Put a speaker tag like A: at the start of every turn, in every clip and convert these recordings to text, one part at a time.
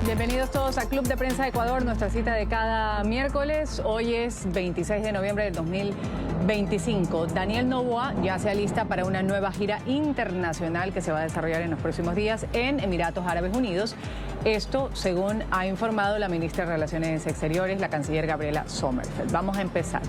A: Bienvenidos todos a Club de Prensa de Ecuador, nuestra cita de cada miércoles. Hoy es 26 de noviembre del 2025. Daniel Noboa ya se alista para una nueva gira internacional que se va a desarrollar en los próximos días en Emiratos Árabes Unidos. Esto según ha informado la ministra de Relaciones Exteriores, la canciller Gabriela Sommerfeld. Vamos a empezar.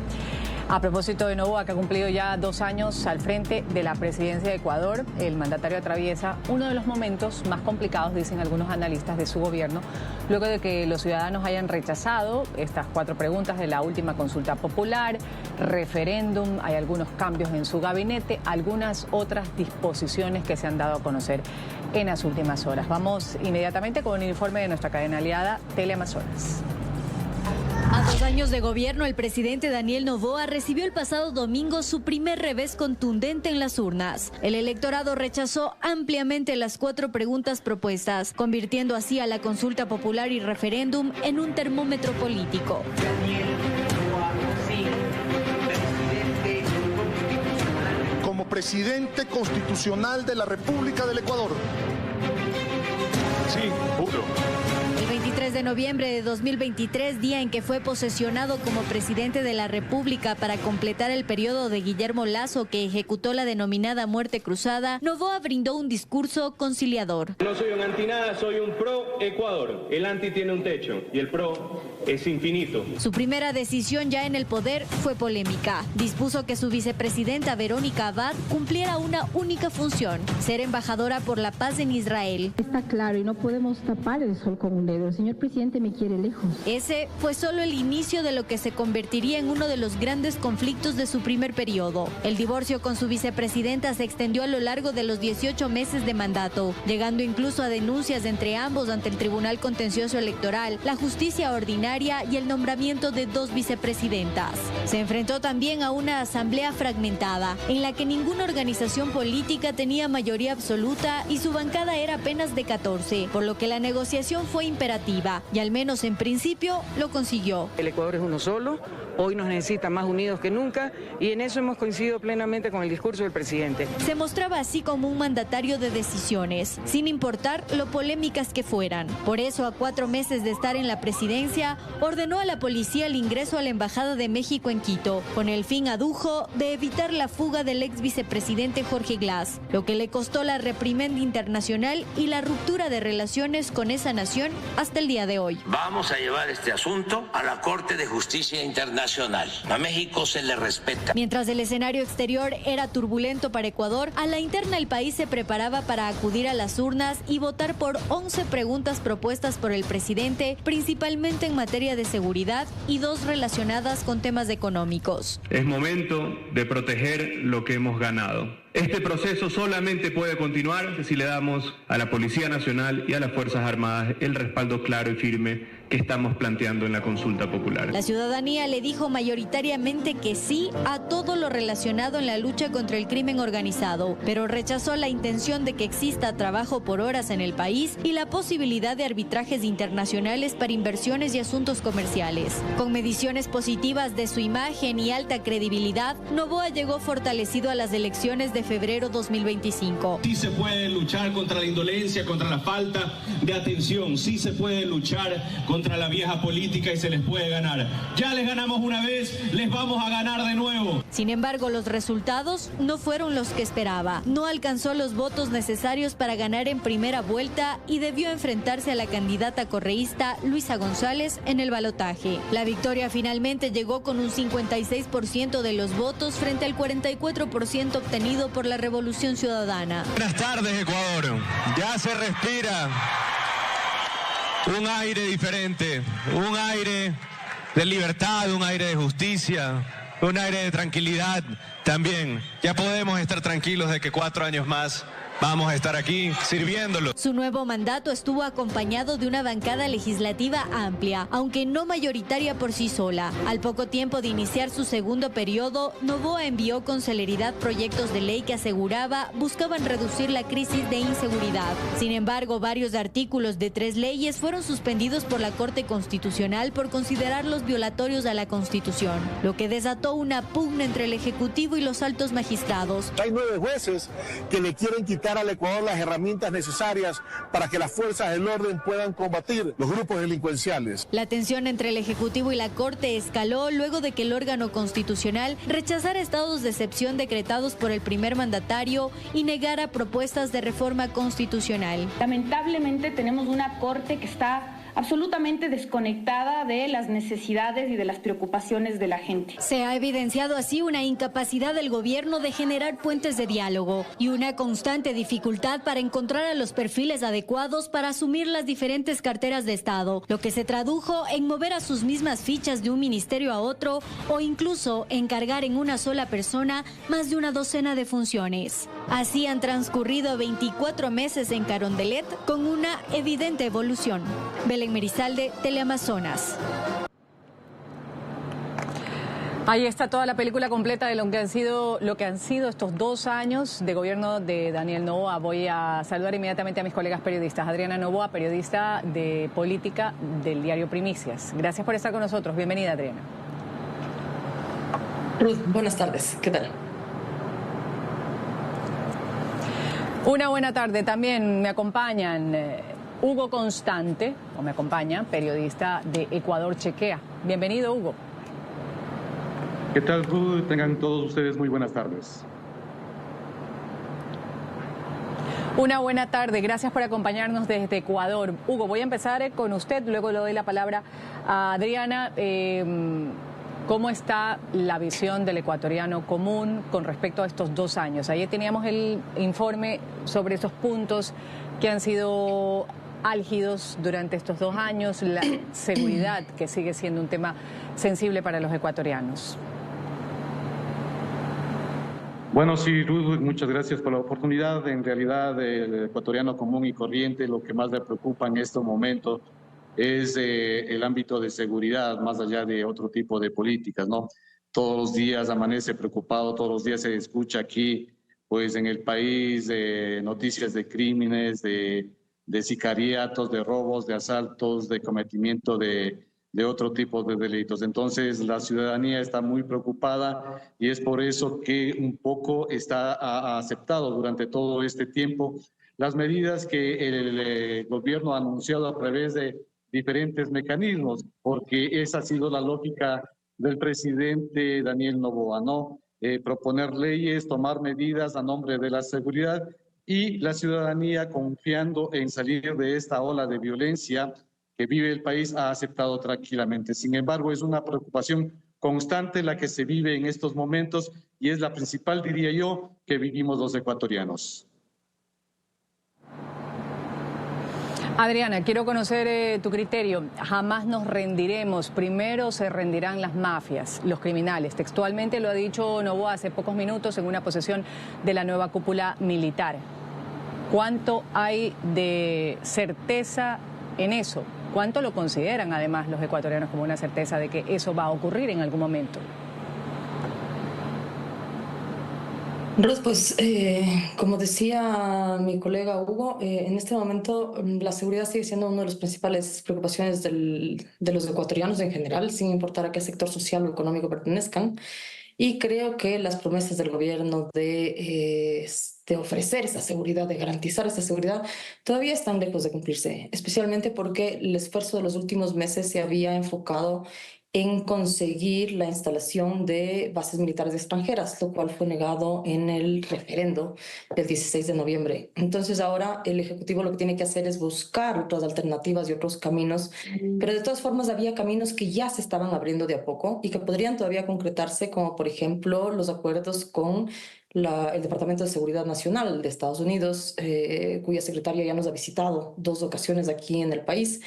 A: A propósito de Noboa, que ha cumplido ya 2 años al frente de la presidencia de Ecuador, el mandatario atraviesa uno de los momentos más complicados, dicen algunos analistas, de su gobierno, luego de que los ciudadanos hayan rechazado estas 4 preguntas de la última consulta popular, referéndum, hay algunos cambios en su gabinete, algunas otras disposiciones que se han dado a conocer en las últimas horas. Vamos inmediatamente con un informe de nuestra cadena aliada Teleamazonas.
B: A 2 años de gobierno, el presidente Daniel Noboa recibió el pasado domingo su primer revés contundente en las urnas. El electorado rechazó ampliamente las 4 preguntas propuestas, convirtiendo así a la consulta popular y referéndum en un termómetro político.
C: Como presidente constitucional de la República del Ecuador.
D: Sí, juro.
B: El 23 de noviembre de 2023, día en que fue posesionado como presidente de la República para completar el periodo de Guillermo Lasso, que ejecutó la denominada muerte cruzada, Noboa brindó un discurso conciliador.
E: No soy un anti nada, soy un pro Ecuador. El anti tiene un techo y el pro es infinito.
B: Su primera decisión ya en el poder fue polémica. Dispuso que su vicepresidenta Verónica Abad cumpliera una única función: ser embajadora por la paz en Israel.
F: Está claro y no podemos tapar el sol con un dedo. El señor presidente me quiere lejos.
B: Ese fue solo el inicio de lo que se convertiría en uno de los grandes conflictos de su primer periodo. El divorcio con su vicepresidenta se extendió a lo largo de los 18 meses de mandato, llegando incluso a denuncias entre ambos ante el Tribunal Contencioso Electoral, la Justicia Ordinaria y el nombramiento de 2 vicepresidentas. Se enfrentó también a una asamblea fragmentada, en la que ninguna organización política tenía mayoría absoluta y su bancada era apenas de 14, por lo que la negociación fue imperativa y al menos en principio lo consiguió.
G: El Ecuador es uno solo, hoy nos necesita más unidos que nunca y en eso hemos coincidido plenamente con el discurso del presidente.
B: Se mostraba así como un mandatario de decisiones, sin importar lo polémicas que fueran. Por eso, a 4 meses de estar en la presidencia, ordenó a la policía el ingreso a la Embajada de México en Quito, con el fin, adujo, de evitar la fuga del ex vicepresidente Jorge Glass, lo que le costó la reprimenda internacional y la ruptura de relaciones con esa nación hasta el día de hoy.
H: Vamos a llevar este asunto a la Corte de Justicia Internacional. A México se le respeta.
B: Mientras el escenario exterior era turbulento para Ecuador, a la interna el país se preparaba para acudir a las urnas y votar por 11 preguntas propuestas por el presidente, principalmente en materia de seguridad y 2 relacionadas con temas económicos.
E: Es momento de proteger lo que hemos ganado. Este proceso solamente puede continuar si le damos a la Policía Nacional y a las Fuerzas Armadas el respaldo claro y firme que estamos planteando en la consulta popular.
B: La ciudadanía le dijo mayoritariamente que sí a todo lo relacionado en la lucha contra el crimen organizado, pero rechazó la intención de que exista trabajo por horas en el país y la posibilidad de arbitrajes internacionales para inversiones y asuntos comerciales. Con mediciones positivas de su imagen y alta credibilidad, Noboa llegó fortalecido a las elecciones de febrero 2025.
I: Sí se puede luchar contra la indolencia, contra la falta de atención, sí se puede luchar contra la vieja política y se les puede ganar. Ya les ganamos una vez, les vamos a ganar de nuevo.
B: Sin embargo, los resultados no fueron los que esperaba. No alcanzó los votos necesarios para ganar en primera vuelta y debió enfrentarse a la candidata correísta Luisa González en el balotaje. La victoria finalmente llegó con un 56% de los votos frente al 44% obtenido por la Revolución Ciudadana.
D: Buenas tardes, Ecuador. Ya se respira un aire diferente, un aire de libertad, un aire de justicia, un aire de tranquilidad también. Ya podemos estar tranquilos de que 4 años más vamos a estar aquí sirviéndolo.
B: Su nuevo mandato estuvo acompañado de una bancada legislativa amplia, aunque no mayoritaria por sí sola. Al poco tiempo de iniciar su segundo periodo, Noboa envió con celeridad proyectos de ley que aseguraba buscaban reducir la crisis de inseguridad. Sin embargo, varios artículos de 3 leyes fueron suspendidos por la Corte Constitucional por considerarlos violatorios a la Constitución, lo que desató una pugna entre el Ejecutivo y los altos magistrados.
C: Hay 9 jueces que le quieren quitar
J: dar al Ecuador las herramientas necesarias para que las fuerzas del orden puedan combatir los grupos delincuenciales.
B: La tensión entre el Ejecutivo y la Corte escaló luego de que el órgano constitucional rechazara estados de excepción decretados por el primer mandatario y negara propuestas de reforma constitucional.
F: Lamentablemente tenemos una Corte que está absolutamente desconectada de las necesidades y de las preocupaciones de la gente.
B: Se ha evidenciado así una incapacidad del gobierno de generar puentes de diálogo y una constante dificultad para encontrar a los perfiles adecuados para asumir las diferentes carteras de Estado, lo que se tradujo en mover a sus mismas fichas de un ministerio a otro o incluso encargar en una sola persona más de una docena de funciones. Así han transcurrido 24 meses en Carondelet con una evidente evolución. Belén Merizalde, Teleamazonas.
A: Ahí está toda la película completa de lo que han sido estos 2 años de gobierno de Daniel Noboa. Voy a saludar inmediatamente a mis colegas periodistas. Adriana Noboa, periodista de política del diario Primicias. Gracias por estar con nosotros. Bienvenida, Adriana.
K: Ruth, buenas tardes. ¿Qué tal?
A: Una buena tarde. También me acompañan Hugo Constante, periodista de Ecuador Chequea. Bienvenido, Hugo.
L: ¿Qué tal, Ruth? Tengan todos ustedes muy buenas tardes.
A: Una buena tarde, gracias por acompañarnos desde Ecuador. Hugo, voy a empezar con usted, luego le doy la palabra a Adriana. ¿Cómo está la visión del ecuatoriano común con respecto a estos 2 años? Ayer teníamos el informe sobre esos puntos que han sido álgidos durante estos 2 años, la seguridad, que sigue siendo un tema sensible para los ecuatorianos.
L: Bueno, sí, Ruth, muchas gracias por la oportunidad. En realidad, el ecuatoriano común y corriente, lo que más le preocupa en estos momentos es el ámbito de seguridad, más allá de otro tipo de políticas, ¿no? Todos los días amanece preocupado, todos los días se escucha aquí, pues en el país, noticias de crímenes, de sicariatos, de robos, de asaltos, de cometimiento de otro tipo de delitos. Entonces, la ciudadanía está muy preocupada y es por eso que un poco ha aceptado durante todo este tiempo las medidas que el gobierno ha anunciado a través de diferentes mecanismos, porque esa ha sido la lógica del presidente Daniel Noboa, ¿no? Proponer leyes, tomar medidas a nombre de la seguridad y la ciudadanía, confiando en salir de esta ola de violencia que vive el país, ha aceptado tranquilamente. Sin embargo, es una preocupación constante la que se vive en estos momentos y es la principal, diría yo, que vivimos los ecuatorianos.
A: Adriana, quiero conocer tu criterio. Jamás nos rendiremos. Primero se rendirán las mafias, los criminales. Textualmente lo ha dicho Noboa hace pocos minutos en una posesión de la nueva cúpula militar. ¿Cuánto hay de certeza en eso? ¿Cuánto lo consideran además los ecuatorianos como una certeza de que eso va a ocurrir en algún momento?
K: Ruth, pues como decía mi colega Hugo, en este momento la seguridad sigue siendo una de las principales preocupaciones de los ecuatorianos en general, sin importar a qué sector social o económico pertenezcan. Y creo que las promesas del gobierno de ofrecer esa seguridad, de garantizar esa seguridad, todavía están lejos de cumplirse, especialmente porque el esfuerzo de los últimos meses se había enfocado en conseguir la instalación de bases militares extranjeras, lo cual fue negado en el referendo del 16 de noviembre. Entonces ahora el Ejecutivo lo que tiene que hacer es buscar otras alternativas y otros caminos, pero de todas formas había caminos que ya se estaban abriendo de a poco y que podrían todavía concretarse, como por ejemplo los acuerdos con el Departamento de Seguridad Nacional de Estados Unidos, cuya secretaria ya nos ha visitado 2 ocasiones aquí en el país.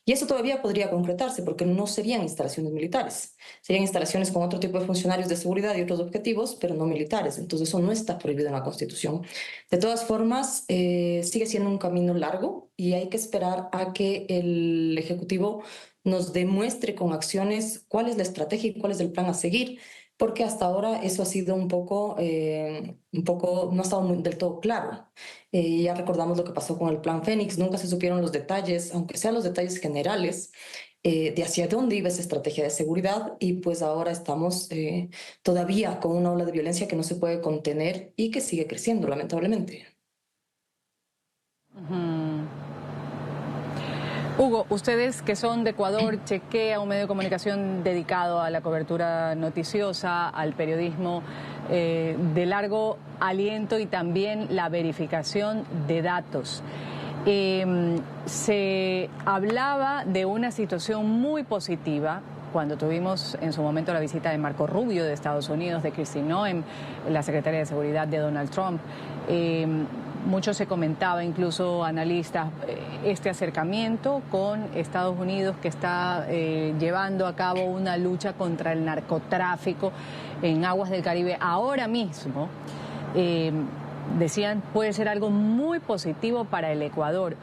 K: Y eso todavía podría concretarse porque no serían instalaciones militares, serían instalaciones con otro tipo de funcionarios de seguridad y otros objetivos, pero no militares. Entonces eso no está prohibido en la Constitución. De todas formas, sigue siendo un camino largo y hay que esperar a que el Ejecutivo nos demuestre con acciones cuál es la estrategia y cuál es el plan a seguir, porque hasta ahora eso ha sido un poco no ha estado del todo claro. Ya recordamos lo que pasó con el Plan Fénix, nunca se supieron los detalles, aunque sean los detalles generales, de hacia dónde iba esa estrategia de seguridad, y pues ahora estamos todavía con una ola de violencia que no se puede contener y que sigue creciendo, lamentablemente.
A: Hugo, ustedes que son de Ecuador, Chequea, un medio de comunicación dedicado a la cobertura noticiosa, al periodismo de largo aliento y también la verificación de datos. Se hablaba de una situación muy positiva cuando tuvimos en su momento la visita de Marco Rubio de Estados Unidos, de Kristi Noem, la secretaria de Seguridad de Donald Trump. Mucho se comentaba, incluso analistas, este acercamiento con Estados Unidos que está llevando a cabo una lucha contra el narcotráfico en aguas del Caribe ahora mismo. Decían, puede ser algo muy positivo para el Ecuador.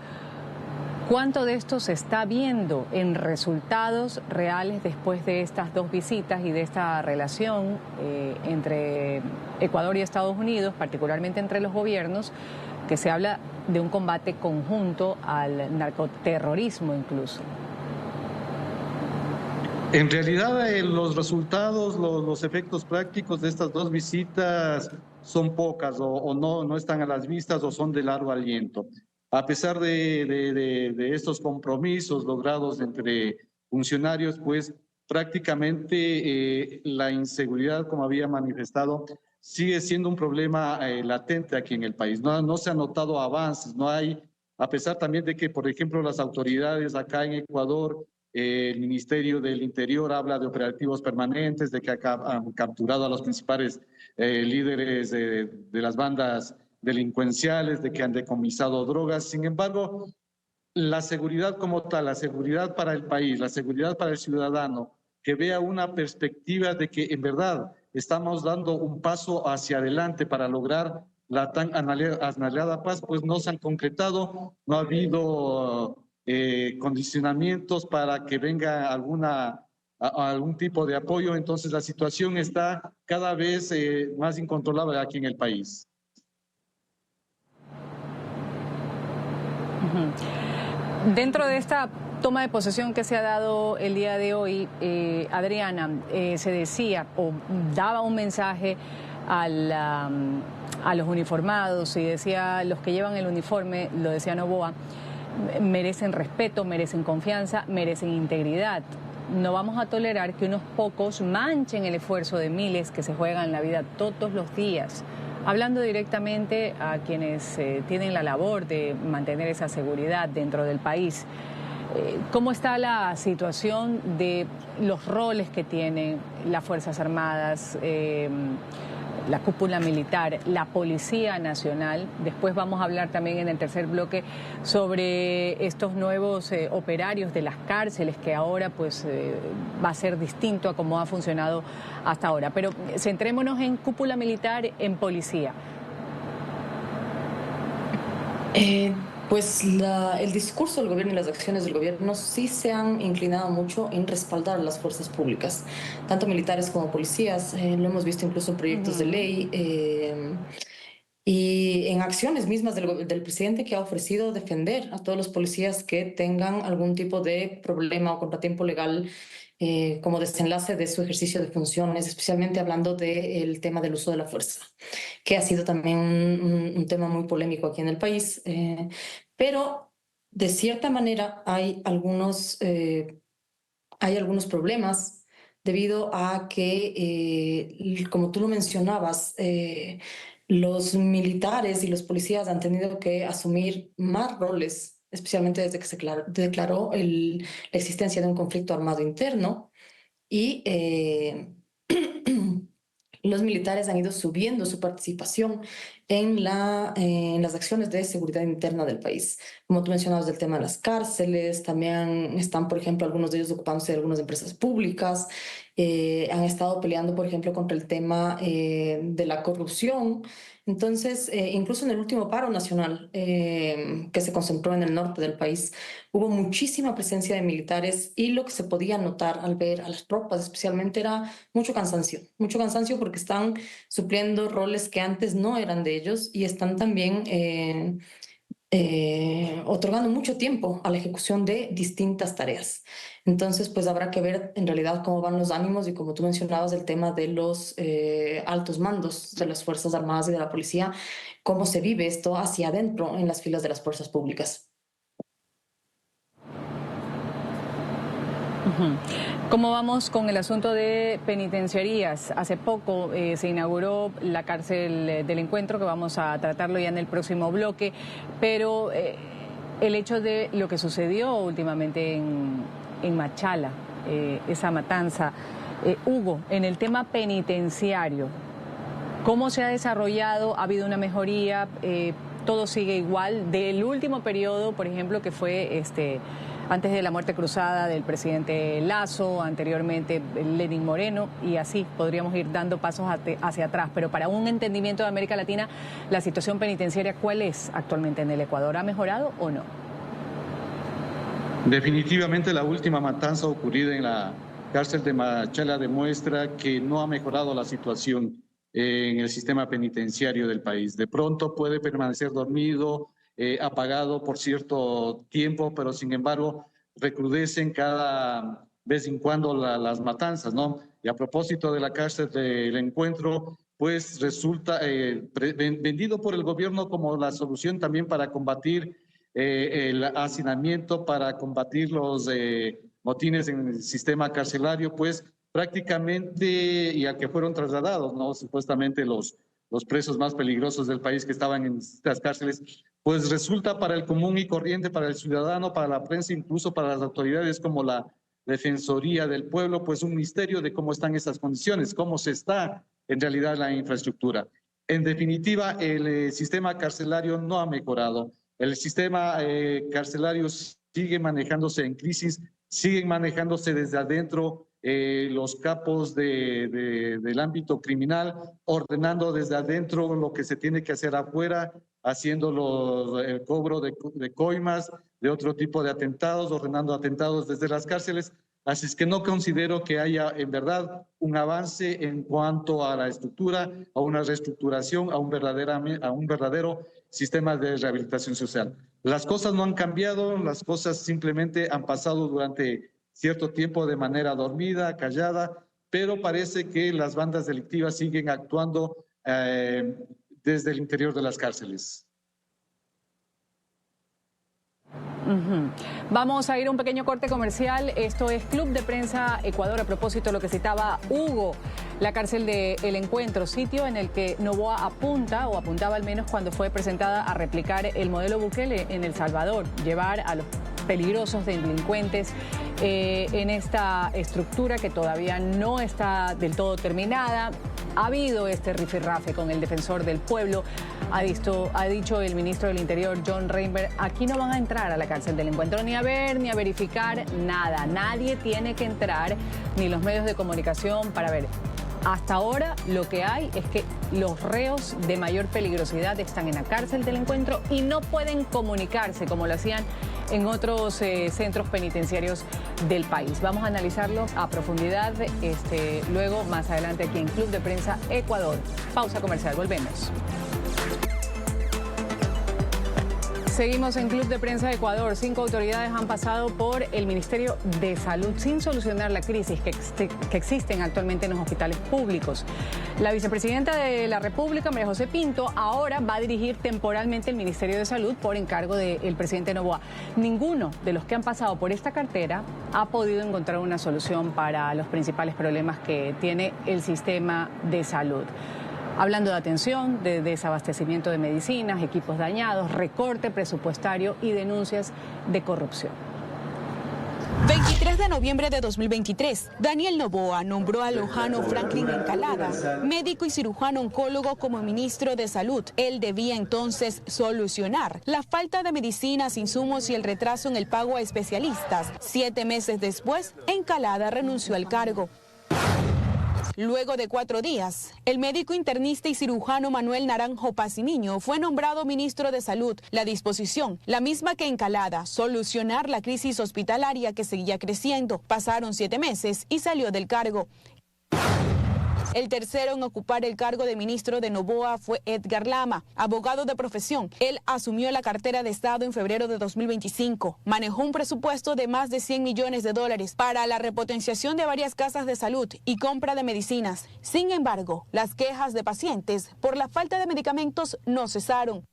A: ¿Cuánto de esto se está viendo en resultados reales después de estas dos visitas y de esta relación entre Ecuador y Estados Unidos, particularmente entre los gobiernos, que se habla de un combate conjunto al narcoterrorismo incluso?
L: En realidad, los resultados, los efectos prácticos de estas dos visitas son pocas o no están a las vistas o son de largo aliento. A pesar de estos compromisos logrados entre funcionarios, pues prácticamente la inseguridad, como había manifestado, sigue siendo un problema latente aquí en el país. No se han notado avances, no hay, a pesar también de que, por ejemplo, las autoridades acá en Ecuador, el Ministerio del Interior habla de operativos permanentes, de que han capturado a los principales líderes de las bandas delincuenciales, de que han decomisado drogas. Sin embargo, la seguridad como tal, la seguridad para el país, la seguridad para el ciudadano, que vea una perspectiva de que en verdad estamos dando un paso hacia adelante para lograr la tan anhelada paz, pues no se han concretado, no ha habido condicionamientos para que venga algún tipo de apoyo. Entonces la situación está cada vez más incontrolable aquí en el país.
A: Dentro de esta toma de posesión que se ha dado el día de hoy, Adriana, se decía o daba un mensaje a los uniformados y decía, los que llevan el uniforme, lo decía Noboa, merecen respeto, merecen confianza, merecen integridad. No vamos a tolerar que unos pocos manchen el esfuerzo de miles que se juegan la vida todos los días. Hablando directamente a quienes tienen la labor de mantener esa seguridad dentro del país, ¿cómo está la situación de los roles que tienen las Fuerzas Armadas, la cúpula militar, la Policía Nacional? Después vamos a hablar también en el tercer bloque sobre estos nuevos operarios de las cárceles, que ahora pues va a ser distinto a cómo ha funcionado hasta ahora. Pero centrémonos en cúpula militar, en policía.
K: Pues el discurso del gobierno y las acciones del gobierno sí se han inclinado mucho en respaldar a las fuerzas públicas, tanto militares como policías. Lo hemos visto incluso en proyectos de ley y en acciones mismas del presidente, que ha ofrecido defender a todos los policías que tengan algún tipo de problema o contratiempo legal como desenlace de su ejercicio de funciones, especialmente hablando del tema del uso de la fuerza, que ha sido también un tema muy polémico aquí en el país. Pero de cierta manera hay algunos problemas debido a que, como tú lo mencionabas, los militares y los policías han tenido que asumir más roles, especialmente desde que se declaró la existencia de un conflicto armado interno, y los militares han ido subiendo su participación en las acciones de seguridad interna del país. Como tú mencionabas del tema de las cárceles, también están, por ejemplo, algunos de ellos ocupándose de algunas empresas públicas, han estado peleando, por ejemplo, contra el tema de la corrupción. Entonces, incluso en el último paro nacional que se concentró en el norte del país, hubo muchísima presencia de militares, y lo que se podía notar al ver a las tropas especialmente era mucho cansancio porque están supliendo roles que antes no eran de ellos, y están también otorgando mucho tiempo a la ejecución de distintas tareas. Entonces, pues habrá que ver en realidad cómo van los ánimos y, como tú mencionabas, el tema de los altos mandos de las Fuerzas Armadas y de la Policía, cómo se vive esto hacia adentro en las filas de las fuerzas públicas.
A: ¿Cómo vamos con el asunto de penitenciarías? Hace poco se inauguró la cárcel del Encuentro, que vamos a tratarlo ya en el próximo bloque, pero el hecho de lo que sucedió últimamente en Machala, esa matanza, Hugo, en el tema penitenciario, ¿cómo se ha desarrollado? ¿Ha habido una mejoría? ¿Todo sigue igual? Del último periodo, por ejemplo, que fue antes de la muerte cruzada del presidente Lasso, anteriormente Lenín Moreno, y así podríamos ir dando pasos hacia atrás. Pero para un entendimiento de América Latina, la situación penitenciaria, ¿cuál es actualmente en el Ecuador? ¿Ha mejorado o no?
L: Definitivamente la última matanza ocurrida en la cárcel de Machala demuestra que no ha mejorado la situación en el sistema penitenciario del país. De pronto puede permanecer dormido, apagado por cierto tiempo, pero sin embargo recrudecen cada vez en cuando las matanzas, ¿no? Y a propósito de la cárcel del Encuentro, pues resulta vendido por el gobierno como la solución también para combatir el hacinamiento, para combatir los motines en el sistema carcelario, pues prácticamente, y a que fueron trasladados, ¿no? Supuestamente los presos más peligrosos del país que estaban en estas cárceles, pues resulta para el común y corriente, para el ciudadano, para la prensa, incluso para las autoridades como la Defensoría del Pueblo, pues un misterio de cómo están esas condiciones, cómo se está en realidad la infraestructura. En definitiva, el sistema carcelario no ha mejorado. El sistema carcelario sigue manejándose en crisis, siguen manejándose desde adentro los capos del ámbito criminal, ordenando desde adentro lo que se tiene que hacer afuera, haciendo el cobro de coimas, de otro tipo de atentados, ordenando atentados desde las cárceles. Así es que no considero que haya en verdad un avance en cuanto a la estructura, a una reestructuración, a un verdadero sistema de rehabilitación social. Las cosas no han cambiado, las cosas simplemente han pasado durante cierto tiempo de manera dormida, callada, pero parece que las bandas delictivas siguen actuando desde el interior de las cárceles.
A: Vamos a ir a un pequeño corte comercial. Esto es Club de Prensa Ecuador, a propósito de lo que citaba Hugo, la cárcel de El Encuentro, sitio en el que Noboa apunta, o apuntaba al menos cuando fue presentada, a replicar el modelo Bukele en El Salvador, llevar a los peligrosos delincuentes en esta estructura que todavía no está del todo terminada. Ha habido este rifirrafe con el defensor del pueblo. Ha dicho el ministro del Interior, John Reinberg, aquí no van a entrar a la cárcel del Encuentro ni a ver, ni a verificar nada. Nadie tiene que entrar, ni los medios de comunicación, para ver. Hasta ahora lo que hay es que los reos de mayor peligrosidad están en la cárcel del Encuentro y no pueden comunicarse como lo hacían en otros centros penitenciarios del país. Vamos a analizarlo a profundidad luego, más adelante, aquí en Club de Prensa Ecuador. Pausa comercial, volvemos. Seguimos en Club de Prensa de Ecuador. 5 autoridades han pasado por el Ministerio de Salud sin solucionar la crisis que existen actualmente en los hospitales públicos. La vicepresidenta de la República, María José Pinto, ahora va a dirigir temporalmente el Ministerio de Salud por encargo del presidente Noboa. Ninguno de los que han pasado por esta cartera ha podido encontrar una solución para los principales problemas que tiene el sistema de salud. Hablando de atención, de desabastecimiento de medicinas, equipos dañados, recorte presupuestario y denuncias de corrupción.
M: 23 de noviembre de 2023, Daniel Noboa nombró a Lujano Franklin Encalada, médico y cirujano oncólogo, como ministro de Salud. Él debía entonces solucionar la falta de medicinas, insumos y el retraso en el pago a especialistas. 7 meses después, Encalada renunció al cargo. Luego de 4 días, el médico internista y cirujano Manuel Naranjo Pacimiño fue nombrado ministro de Salud. La disposición, la misma que Encalada, solucionar la crisis hospitalaria que seguía creciendo. Pasaron 7 meses y salió del cargo. El tercero en ocupar el cargo de ministro de Noboa fue Edgar Lama, abogado de profesión. Él asumió la cartera de Estado en febrero de 2025. Manejó un presupuesto de más de $100 millones para la repotenciación de varias casas de salud y compra de medicinas. Sin embargo, las quejas de pacientes por la falta de medicamentos no cesaron.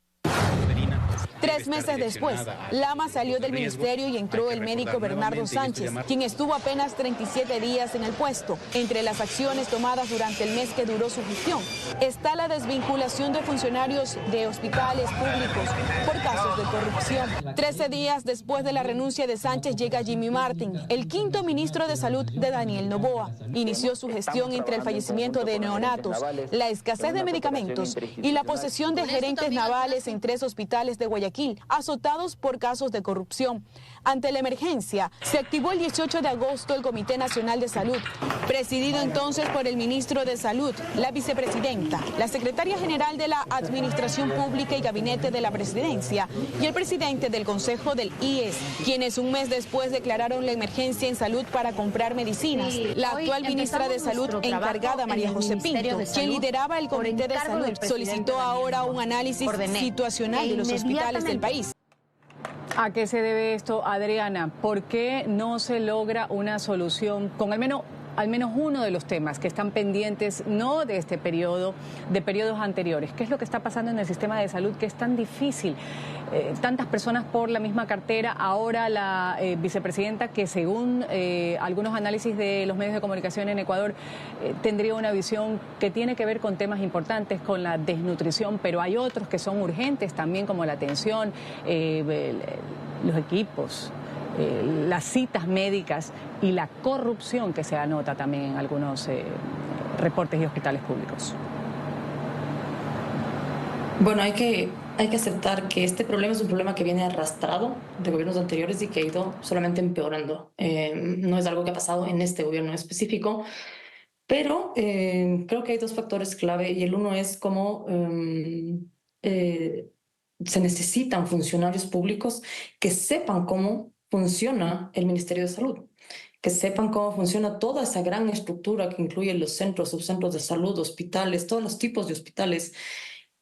M: 3 meses después, Lama salió del ministerio y entró el médico Bernardo Sánchez, quien estuvo apenas 37 días en el puesto. Entre las acciones tomadas durante el mes que duró su gestión está la desvinculación de funcionarios de hospitales públicos por casos de corrupción. 13 días después de la renuncia de Sánchez llega Jimmy Martin, el quinto ministro de Salud de Daniel Noboa. Inició su gestión entre el fallecimiento de neonatos, la escasez de medicamentos y la posesión de gerentes navales en 3 hospitales de Guayaquil, azotados por casos de corrupción. Ante la emergencia, se activó el 18 de agosto el Comité Nacional de Salud, presidido entonces por el ministro de Salud, la vicepresidenta, la secretaria general de la Administración Pública y Gabinete de la Presidencia y el presidente del Consejo del IES, quienes un mes después declararon la emergencia en salud para comprar medicinas. La actual ministra de Salud encargada, María José Pinto, quien lideraba el Comité de Salud, solicitó ahora un análisis situacional de los hospitales del país.
A: ¿A qué se debe esto, Adriana? ¿Por qué no se logra una solución con al menos uno de los temas que están pendientes, no de este periodo, de periodos anteriores? ¿Qué es lo que está pasando en el sistema de salud que es tan difícil? Tantas personas por la misma cartera. Ahora la vicepresidenta, que según algunos análisis de los medios de comunicación en Ecuador, tendría una visión que tiene que ver con temas importantes, con la desnutrición, pero hay otros que son urgentes también, como la atención, los equipos, las citas médicas y la corrupción que se anota también en algunos reportes y hospitales públicos.
K: Bueno, hay que aceptar que este problema es un problema que viene arrastrado de gobiernos anteriores y que ha ido solamente empeorando. No es algo que ha pasado en este gobierno en específico, pero creo que hay 2 factores clave, y el uno es cómo se necesitan funcionarios públicos que sepan cómo funciona el Ministerio de Salud, que sepan cómo funciona toda esa gran estructura que incluye los centros, subcentros de salud, hospitales, todos los tipos de hospitales,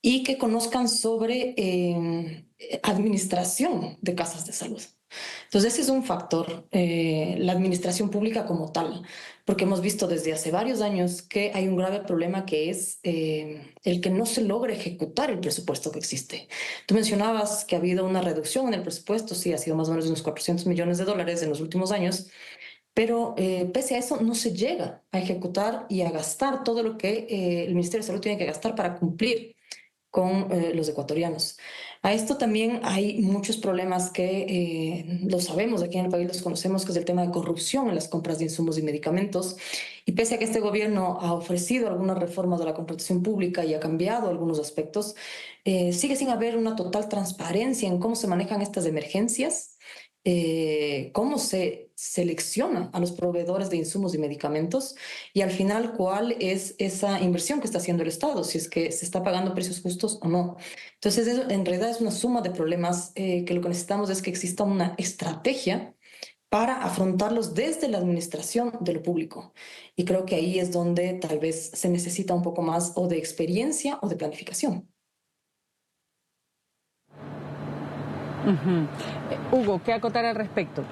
K: y que conozcan sobre administración de casas de salud. Entonces ese es un factor, la administración pública como tal, porque hemos visto desde hace varios años que hay un grave problema, que es el que no se logra ejecutar el presupuesto que existe. Tú mencionabas que ha habido una reducción en el presupuesto, sí, ha sido más o menos unos $400 millones en los últimos años, pero pese a eso no se llega a ejecutar y a gastar todo lo que el Ministerio de Salud tiene que gastar para cumplir con los ecuatorianos. A esto también hay muchos problemas que lo sabemos, aquí en el país los conocemos, que es el tema de corrupción en las compras de insumos y medicamentos. Y pese a que este gobierno ha ofrecido algunas reformas de la contratación pública y ha cambiado algunos aspectos, sigue sin haber una total transparencia en cómo se manejan estas emergencias, cómo se selecciona a los proveedores de insumos y medicamentos, y al final cuál es esa inversión que está haciendo el Estado, si es que se está pagando precios justos o no. Entonces eso en realidad es una suma de problemas que lo que necesitamos es que exista una estrategia para afrontarlos desde la administración de lo público. Y creo que ahí es donde tal vez se necesita un poco más o de experiencia o de planificación.
A: Hugo, ¿qué acotar al respecto?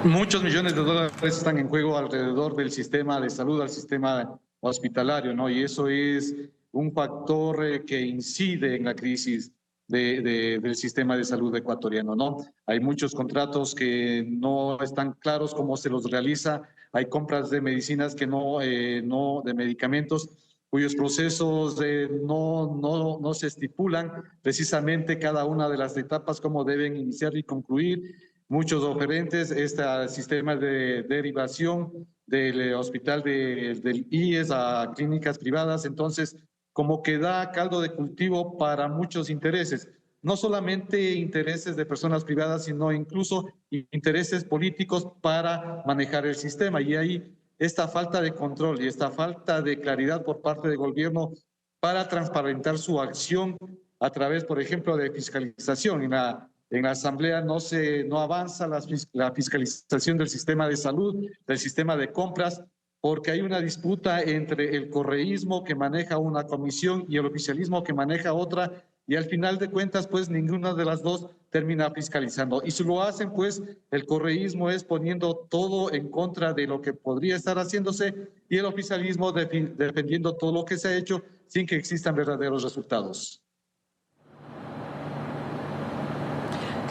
L: Muchos millones de dólares están en juego alrededor del sistema de salud, al sistema hospitalario, ¿no? Y eso es un factor que incide en la crisis del sistema de salud ecuatoriano, ¿no? Hay muchos contratos que no están claros cómo se los realiza, hay compras de medicinas que de medicamentos cuyos procesos no se estipulan precisamente cada una de las etapas, cómo deben iniciar y concluir. Muchos oferentes, este sistema de derivación del hospital del IES a clínicas privadas, entonces como que da caldo de cultivo para muchos intereses, no solamente intereses de personas privadas, sino incluso intereses políticos para manejar el sistema. Y ahí esta falta de control y esta falta de claridad por parte del gobierno para transparentar su acción a través, por ejemplo, de fiscalización. En la En la Asamblea no avanza la fiscalización del sistema de salud, del sistema de compras, porque hay una disputa entre el correísmo que maneja una comisión y el oficialismo que maneja otra, y al final de cuentas, pues ninguna de las dos termina fiscalizando. Y si lo hacen, pues el correísmo es poniendo todo en contra de lo que podría estar haciéndose y el oficialismo defendiendo todo lo que se ha hecho sin que existan verdaderos resultados.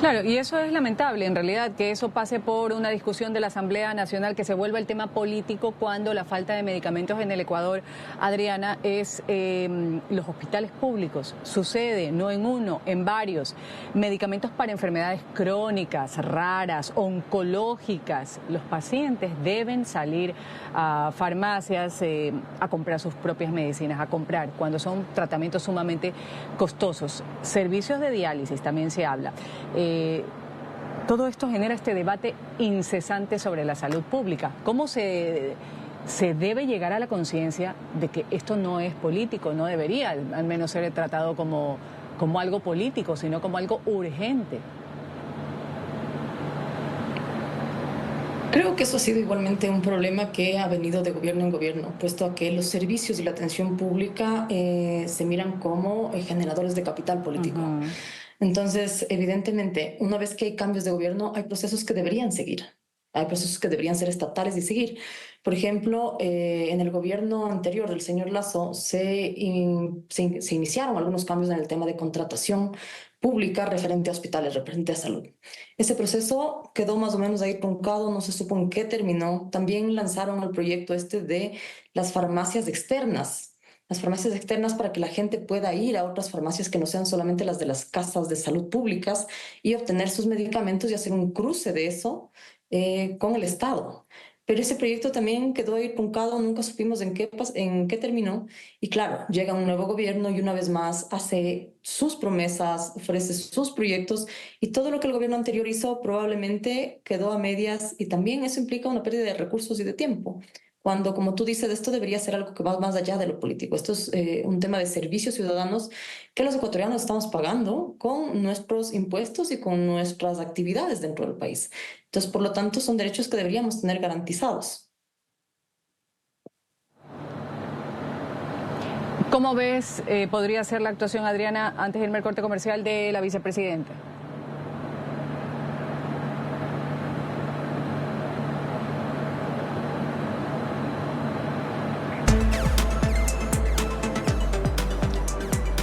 A: Claro, y eso es lamentable, en realidad, que eso pase por una discusión de la Asamblea Nacional, que se vuelva el tema político cuando la falta de medicamentos en el Ecuador, Adriana, es los hospitales públicos. Sucede, no en uno, en varios. Medicamentos para enfermedades crónicas, raras, oncológicas. Los pacientes deben salir a farmacias a comprar sus propias medicinas, a comprar, cuando son tratamientos sumamente costosos. Servicios de diálisis también se habla. Todo esto genera este debate incesante sobre la salud pública. ¿Cómo se debe llegar a la conciencia de que esto no es político, no debería al menos ser tratado como algo político, sino como algo urgente?
K: Creo que eso ha sido igualmente un problema que ha venido de gobierno en gobierno, puesto a que los servicios y la atención pública se miran como generadores de capital político. Entonces, evidentemente, una vez que hay cambios de gobierno, hay procesos que deberían seguir. Hay procesos que deberían ser estatales y seguir. Por ejemplo, en el gobierno anterior del señor Lasso se iniciaron algunos cambios en el tema de contratación pública referente a hospitales, referente a salud. Ese proceso quedó más o menos ahí truncado, no se supo en qué terminó. También lanzaron el proyecto de las farmacias externas. Las farmacias externas para que la gente pueda ir a otras farmacias que no sean solamente las de las casas de salud públicas y obtener sus medicamentos y hacer un cruce de eso con el Estado. Pero ese proyecto también quedó ahí truncado, nunca supimos en qué terminó. Y claro, llega un nuevo gobierno y una vez más hace sus promesas, ofrece sus proyectos y todo lo que el gobierno anterior hizo probablemente quedó a medias y también eso implica una pérdida de recursos y de tiempo. Cuando, como tú dices, esto debería ser algo que va más allá de lo político. Esto es un tema de servicios ciudadanos que los ecuatorianos estamos pagando con nuestros impuestos y con nuestras actividades dentro del país. Entonces, por lo tanto, son derechos que deberíamos tener garantizados.
A: ¿Cómo ves podría ser la actuación, Adriana, antes de irme al corte comercial, de la vicepresidenta?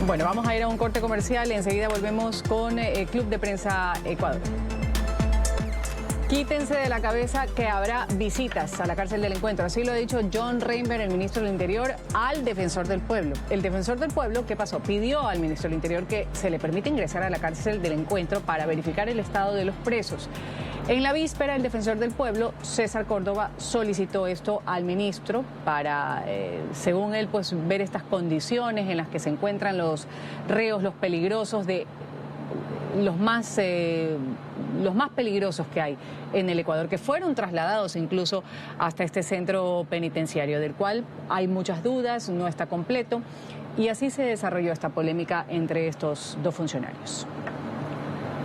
A: Bueno, vamos a ir a un corte comercial y enseguida volvemos con el Club de Prensa Ecuador. Quítense de la cabeza que habrá visitas a la cárcel del Encuentro. Así lo ha dicho John Reinberg, el ministro del Interior, al defensor del pueblo. El defensor del pueblo, ¿qué pasó? Pidió al ministro del Interior que se le permita ingresar a la cárcel del Encuentro para verificar el estado de los presos. En la víspera, el defensor del pueblo, César Córdoba, solicitó esto al ministro para, según él, pues ver estas condiciones en las que se encuentran los reos, los peligrosos los más peligrosos que hay en el Ecuador, que fueron trasladados incluso hasta este centro penitenciario, del cual hay muchas dudas, no está completo, y así se desarrolló esta polémica entre estos dos funcionarios.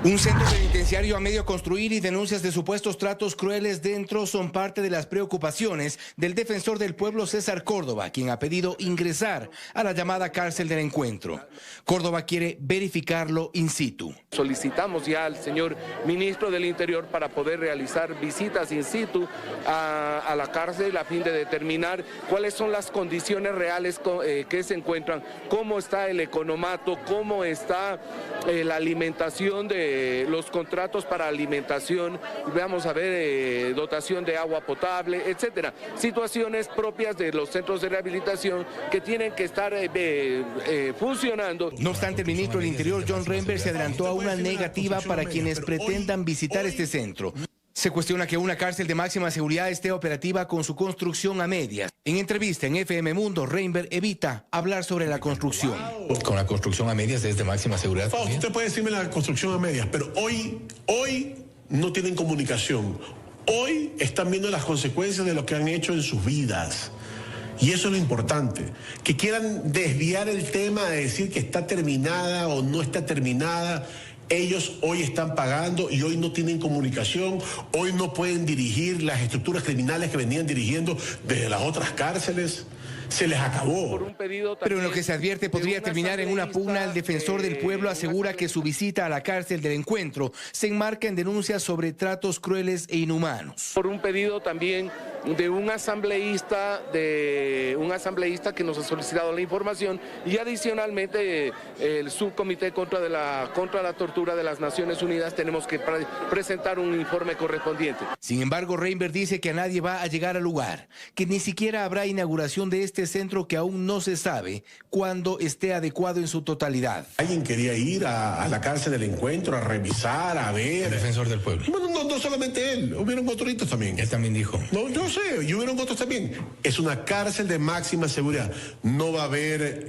N: Un centro penitenciario a medio construir y denuncias de supuestos tratos crueles dentro son parte de las preocupaciones del defensor del pueblo César Córdoba, quien ha pedido ingresar a la llamada cárcel del Encuentro. Córdoba quiere verificarlo in situ.
O: Solicitamos ya al señor ministro del Interior para poder realizar visitas in situ a la cárcel a fin de determinar cuáles son las condiciones reales que se encuentran, cómo está el economato, cómo está la alimentación de los contratos para alimentación, vamos a ver dotación de agua potable, etcétera. Situaciones propias de los centros de rehabilitación que tienen que estar funcionando.
N: No obstante, el ministro del Interior, John Reinberg, se adelantó a una negativa para quienes pretendan visitar este centro. Se cuestiona que una cárcel de máxima seguridad esté operativa con su construcción a medias. En entrevista en FM Mundo, Reinberg evita hablar sobre la construcción.
P: Con la construcción a medias es de máxima seguridad.
J: Usted puede decirme la construcción a medias, pero hoy no tienen comunicación. Hoy están viendo las consecuencias de lo que han hecho en sus vidas. Y eso es lo importante. Que quieran desviar el tema de decir que está terminada o no está terminada. Ellos hoy están pagando y hoy no tienen comunicación, hoy no pueden dirigir las estructuras criminales que venían dirigiendo desde las otras cárceles. Se les acabó.
N: Pero en lo que se advierte podría terminar en una pugna, el defensor del pueblo asegura que su visita a la cárcel del Encuentro se enmarca en denuncias sobre tratos crueles e inhumanos.
O: Por un pedido también de un asambleísta que nos ha solicitado la información, y adicionalmente el subcomité contra la tortura de las Naciones Unidas tenemos que presentar un informe correspondiente.
N: Sin embargo, Reinberg dice que nadie va a llegar al lugar, que ni siquiera habrá inauguración de este centro, que aún no se sabe cuándo esté adecuado en su totalidad.
J: Alguien quería ir a la cárcel del Encuentro a revisar, a ver.
P: El defensor del pueblo.
J: Bueno, no solamente él, hubieron otros también.
P: Él también dijo.
J: No, yo sé, y hubieron otros también. Es una cárcel de máxima seguridad. No va a haber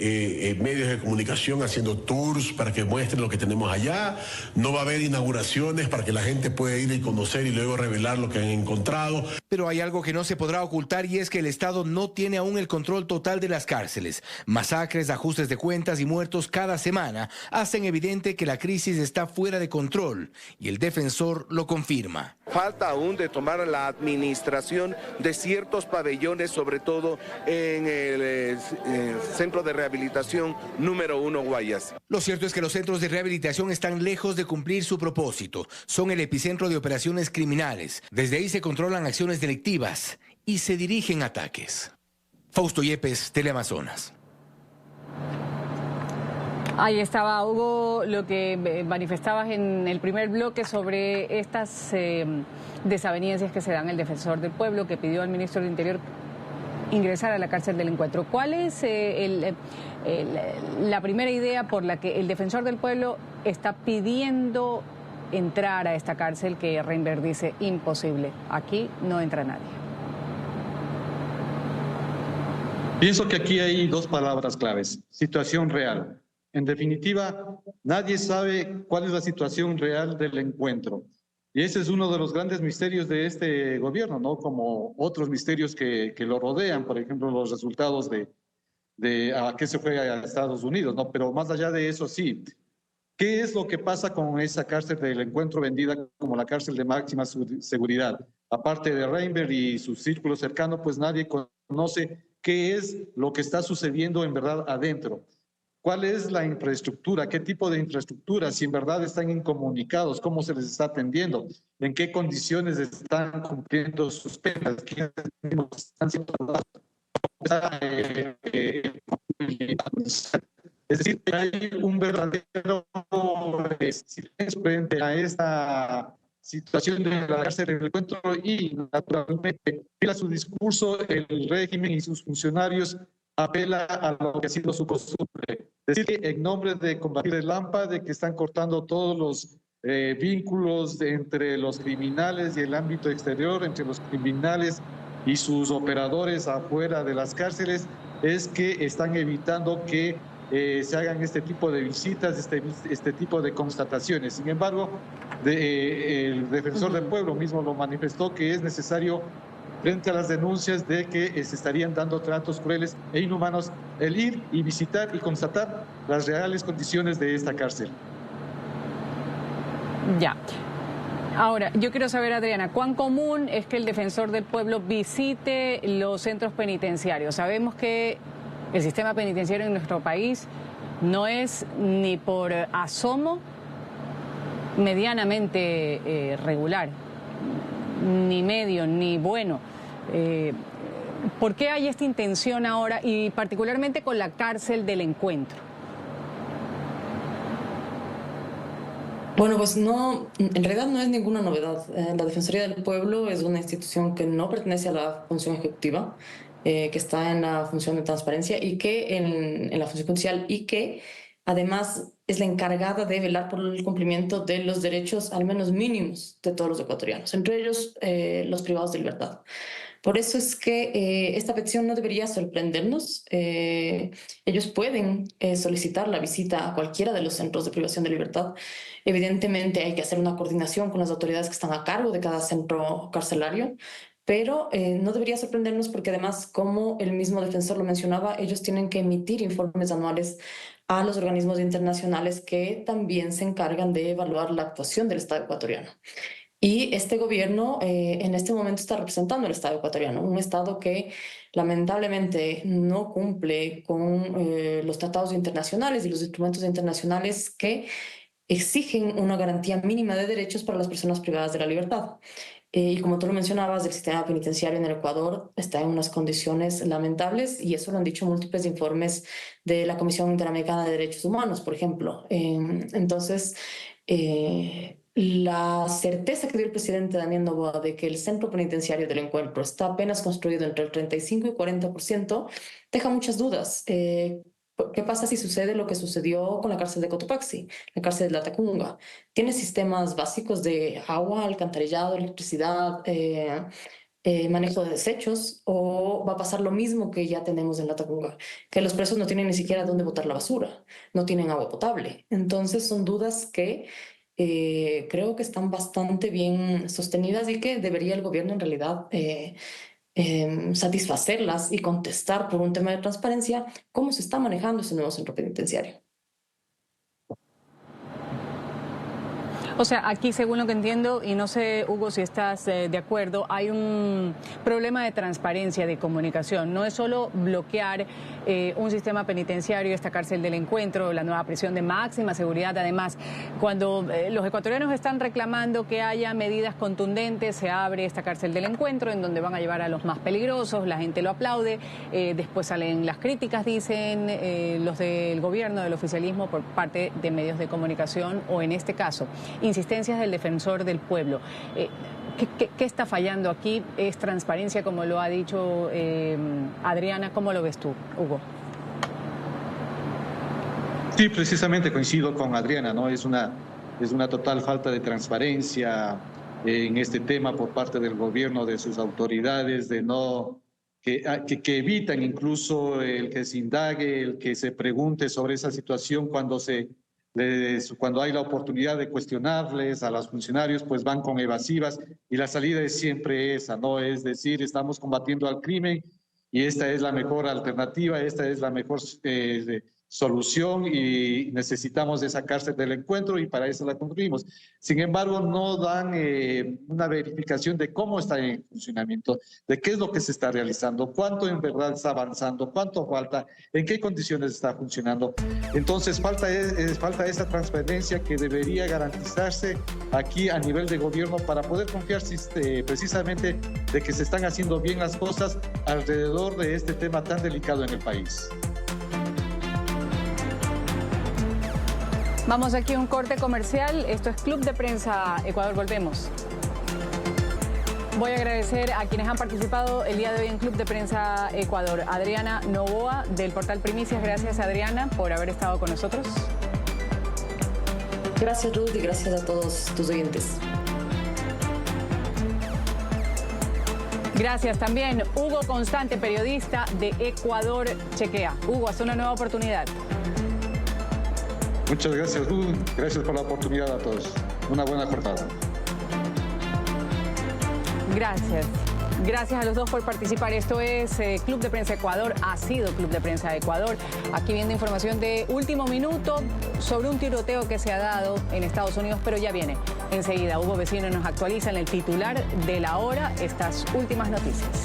J: medios de comunicación haciendo tours para que muestren lo que tenemos allá. No va a haber inauguraciones para que la gente pueda ir y conocer y luego revelar lo que han encontrado.
N: Pero hay algo que no se podrá ocultar, y es que el Estado no tiene aún el control total de las cárceles. Masacres, ajustes de cuentas y muertos cada semana hacen evidente que la crisis está fuera de control, y el defensor lo confirma.
O: Falta aún de tomar la administración de ciertos pabellones, sobre todo en el Centro de Rehabilitación número 1 Guayas.
N: Lo cierto es que los centros de rehabilitación están lejos de cumplir su propósito. Son el epicentro de operaciones criminales. Desde ahí se controlan acciones delictivas y se dirigen ataques. Fausto Yepes, Teleamazonas.
A: Ahí estaba, Hugo, lo que manifestabas en el primer bloque sobre estas desavenencias que se dan. El defensor del pueblo, que pidió al ministro del Interior ingresar a la cárcel del Encuentro. ¿Cuál es la primera idea por la que el defensor del pueblo está pidiendo entrar a esta cárcel, que Reinberg dice imposible? Aquí no entra nadie.
L: Pienso que aquí hay dos palabras claves: situación real. En definitiva, nadie sabe cuál es la situación real del Encuentro. Y ese es uno de los grandes misterios de este gobierno, ¿no? Como otros misterios que lo rodean, por ejemplo, los resultados de a qué se fue a Estados Unidos, ¿no? Pero más allá de eso, sí. ¿Qué es lo que pasa con esa cárcel del Encuentro vendida como la cárcel de máxima seguridad? Aparte de Reinberg y su círculo cercano, pues nadie conoce qué es lo que está sucediendo en verdad adentro. ¿Cuál es la infraestructura? ¿Qué tipo de infraestructura? Si en verdad están incomunicados, ¿cómo se les está atendiendo? ¿En qué condiciones están cumpliendo sus penas? ¿Quiénes están siendo Es decir, hay un verdadero silencio frente a esta situación de la cárcel del Encuentro, y naturalmente a su discurso el régimen y sus funcionarios apela a lo que ha sido su costumbre. Decir que en nombre de combatir el AMPA, de que están cortando todos los vínculos entre los criminales y el ámbito exterior, entre los criminales y sus operadores afuera de las cárceles, es que están evitando que se hagan este tipo de visitas, este tipo de constataciones. Sin embargo, el defensor del pueblo mismo lo manifestó, que es necesario, frente a las denuncias de que se estarían dando tratos crueles e inhumanos, el ir y visitar y constatar las reales condiciones de esta cárcel.
A: Ya. Ahora, yo quiero saber, Adriana, ¿cuán común es que el defensor del pueblo visite los centros penitenciarios? Sabemos que el sistema penitenciario en nuestro país no es ni por asomo medianamente regular, ni medio, ni bueno. ¿Por qué hay esta intención ahora, y particularmente con la cárcel del Encuentro?
K: Bueno, pues no, en realidad no es ninguna novedad. La Defensoría del Pueblo es una institución que no pertenece a la función ejecutiva, que está en la función de transparencia y que en la función judicial, y que además es la encargada de velar por el cumplimiento de los derechos al menos mínimos de todos los ecuatorianos, entre ellos los privados de libertad. Por eso es que esta petición no debería sorprendernos. Ellos pueden solicitar la visita a cualquiera de los centros de privación de libertad. Evidentemente hay que hacer una coordinación con las autoridades que están a cargo de cada centro carcelario, pero no debería sorprendernos porque además, como el mismo defensor lo mencionaba, ellos tienen que emitir informes anuales a los organismos internacionales que también se encargan de evaluar la actuación del Estado ecuatoriano. Y este gobierno en este momento está representando al Estado ecuatoriano, un Estado que lamentablemente no cumple con los tratados internacionales y los instrumentos internacionales que exigen una garantía mínima de derechos para las personas privadas de la libertad. Y como tú lo mencionabas, el sistema penitenciario en el Ecuador está en unas condiciones lamentables y eso lo han dicho múltiples informes de la Comisión Interamericana de Derechos Humanos, por ejemplo. Entonces, la certeza que dio el presidente Daniel Noboa de que el centro penitenciario del Encuentro está apenas construido entre el 35 y 40% deja muchas dudas. ¿Qué pasa si sucede lo que sucedió con la cárcel de Cotopaxi, la cárcel de Latacunga? ¿Tiene sistemas básicos de agua, alcantarillado, electricidad, manejo de desechos? ¿O va a pasar lo mismo que ya tenemos en Latacunga? Que los presos no tienen ni siquiera dónde botar la basura, no tienen agua potable. Entonces son dudas que creo que están bastante bien sostenidas y que debería el gobierno en realidad satisfacerlas y contestar por un tema de transparencia cómo se está manejando ese nuevo centro penitenciario.
A: O sea, aquí, según lo que entiendo, y no sé, Hugo, si estás de acuerdo, hay un problema de transparencia, de comunicación. No es solo bloquear un sistema penitenciario, esta cárcel del Encuentro, la nueva prisión de máxima seguridad. Además, cuando los ecuatorianos están reclamando que haya medidas contundentes, se abre esta cárcel del Encuentro, en donde van a llevar a los más peligrosos, la gente lo aplaude, después salen las críticas, dicen los del gobierno, del oficialismo, por parte de medios de comunicación, o en este caso, insistencias del defensor del pueblo. ¿Qué está fallando aquí? ¿Es transparencia, como lo ha dicho Adriana? ¿Cómo lo ves tú, Hugo?
L: Sí, precisamente coincido con Adriana, ¿no? Es una total falta de transparencia en este tema por parte del gobierno, de sus autoridades, de no que evitan incluso el que se indague, el que se pregunte sobre esa situación cuando hay la oportunidad de cuestionarles a los funcionarios, pues van con evasivas y la salida es siempre esa, ¿no? Es decir, estamos combatiendo al crimen y esta es la mejor alternativa, esta es la mejor solución y necesitamos esa cárcel del Encuentro y para eso la construimos. Sin embargo, no dan una verificación de cómo está en funcionamiento, de qué es lo que se está realizando, cuánto en verdad está avanzando, cuánto falta, en qué condiciones está funcionando. Entonces falta esa transparencia que debería garantizarse aquí a nivel de gobierno para poder confiar precisamente de que se están haciendo bien las cosas alrededor de este tema tan delicado en el país.
A: Vamos aquí a un corte comercial. Esto es Club de Prensa Ecuador. Volvemos. Voy a agradecer a quienes han participado el día de hoy en Club de Prensa Ecuador. Adriana Noboa, del portal Primicias. Gracias, Adriana, por haber estado con nosotros.
K: Gracias, Ruth, y gracias a todos tus oyentes.
A: Gracias también, Hugo Constante, periodista de Ecuador Chequea. Hugo, hasta una nueva oportunidad.
L: Muchas gracias, Ruth. Gracias por la oportunidad a todos. Una buena jornada.
A: Gracias. Gracias a los dos por participar. Esto es Club de Prensa Ecuador, ha sido Club de Prensa Ecuador. Aquí viendo información de último minuto sobre un tiroteo que se ha dado en Estados Unidos, pero ya viene. Enseguida, Hugo Vecino nos actualiza en el titular de la hora estas últimas noticias.